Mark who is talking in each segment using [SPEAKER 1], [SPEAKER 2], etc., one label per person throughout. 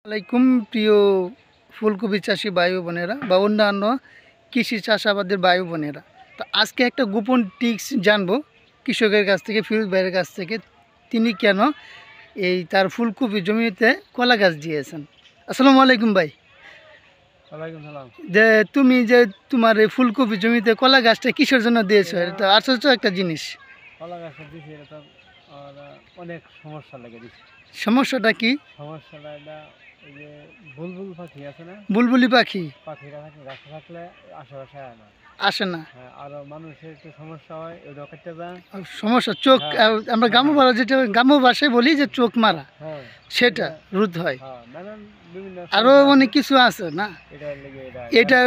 [SPEAKER 1] আলাইকুম প্রিয় ফুলকপি চাষি ভাই বোনেরা বা অন্যান্য কৃষি চাষাবাদের ভাই বোনেরা। তো আজকে একটা গোপন টিপস জানবো কৃষকের কাছ থেকে, ফিরোজ ভাইয়ের কাছ থেকে। তিনি কেন তার ফুলকপি জমিতে কলা গাছ দিয়েছেন। আসসালামু আলাইকুম ভাই।
[SPEAKER 2] ওয়ালাইকুম সালাম।
[SPEAKER 1] যে তুমি যে তোমার এই ফুলকপি জমিতে কলা গাছটা কিসের জন্য দিয়েছো? এটা আশ্চর্য একটা জিনিস।
[SPEAKER 2] কলা গাছটা দিছি, এটা তো অনেক সমস্যা লেগে দিচ্ছে।
[SPEAKER 1] সমস্যাটা কি?
[SPEAKER 2] সমস্যাটা এটা এই যে বুলবুল পাখি আছে না,
[SPEAKER 1] বুলবুলি পাখি
[SPEAKER 2] পাখিরা থাকে, গাছে থাকলে আশেপাশে আয় না,
[SPEAKER 1] আসে না।
[SPEAKER 2] হ্যাঁ, আর মানুষের একটু সমস্যা হয়, ওটা কেটে যায়।
[SPEAKER 1] সমস্যা চোখ,
[SPEAKER 2] হ্যাঁ,
[SPEAKER 1] আমরা গ্রাম্য ভাষা যেটা গ্রাম্য ভাষায় বলি যে চোখ মারা,
[SPEAKER 2] হ্যাঁ,
[SPEAKER 1] সেটা রোধ হয়।
[SPEAKER 2] হ্যাঁ, নানান বিভিন্ন
[SPEAKER 1] আরও অনেক কিছু আছে না।
[SPEAKER 2] এটার লেগে
[SPEAKER 1] এটা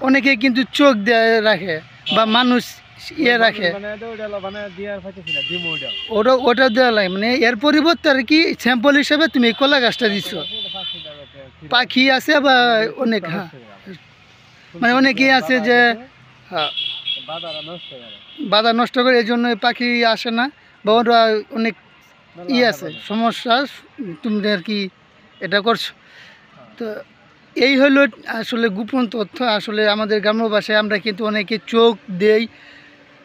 [SPEAKER 1] অনেকে কিন্তু চোখ দিয়ে রাখে বা মানুষ রাখে,
[SPEAKER 2] মানে ওটা মানে দেওয়ার পাইতেছি না, ডিম
[SPEAKER 1] ওটা দেওয়া লাগে। মানে এর পরিবর্তে আর কি স্যাম্পল হিসাবে তুমি কলা গাছটা দিচ্ছ। পাখি আছে বা অনেক, হ্যাঁ, মানে অনেকেই আছে যে হ্যাঁ বাধা নষ্ট করে, এই জন্য পাখি আসে না বা ওরা অনেক আছে সমস্যা, তুমি আর কি এটা করছো। তো এই হলো আসলে গোপন তথ্য। আসলে আমাদের গ্রাম্য ভাষায় আমরা কিন্তু অনেকে চোখ দেই,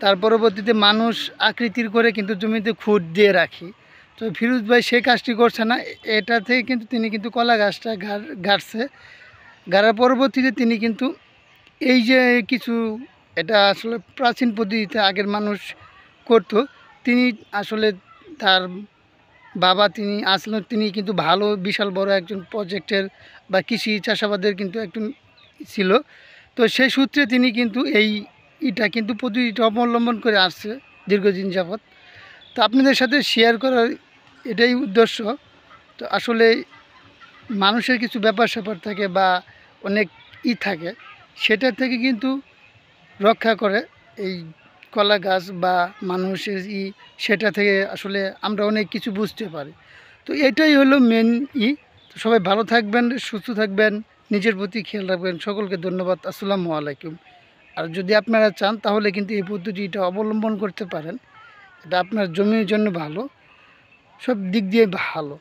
[SPEAKER 1] তার পরবর্তীতে মানুষ আকৃতির করে কিন্তু জমিতে খুঁট দিয়ে রাখি। তো ফিরোজ ভাই সেই কাজটি করছে না। এটা থেকে কিন্তু তিনি কিন্তু কলা গাছটা গাড়ছে, গাড়ার পরবর্তীতে তিনি কিন্তু এই যে কিছু, এটা আসলে প্রাচীন পদ্ধতিতে আগের মানুষ করতো। তিনি আসলে তার বাবা তিনি আসলে তিনি কিন্তু ভালো বিশাল বড় একজন প্রজেক্টের বা কৃষি চাষাবাদের কিন্তু একজন ছিল। তো সেই সূত্রে তিনি কিন্তু এটা কিন্তু পদ্ধতিটা অবলম্বন করে আসছে দীর্ঘদিন যাবৎ। তো আপনাদের সাথে শেয়ার করার এটাই উদ্দেশ্য। তো আসলে মানুষের কিছু ব্যাপার স্যাপার থাকে বা অনেক থাকে, সেটা থেকে কিন্তু রক্ষা করে এই কলা গাছ বা মানুষের সেটা থেকে আসলে আমরা অনেক কিছু বুঝতে পারি। তো এটাই হলো মেন তো সবাই ভালো থাকবেন, সুস্থ থাকবেন, নিজের প্রতি খেয়াল রাখবেন। সকলকে ধন্যবাদ। আসসালামু আলাইকুম। আর যদি আপনারা চান তাহলে কিন্তু এই পদ্ধতিটা অবলম্বন করতে পারেন। এটা আপনার জমির জন্য ভালো, সব দিক দিয়ে ভালো।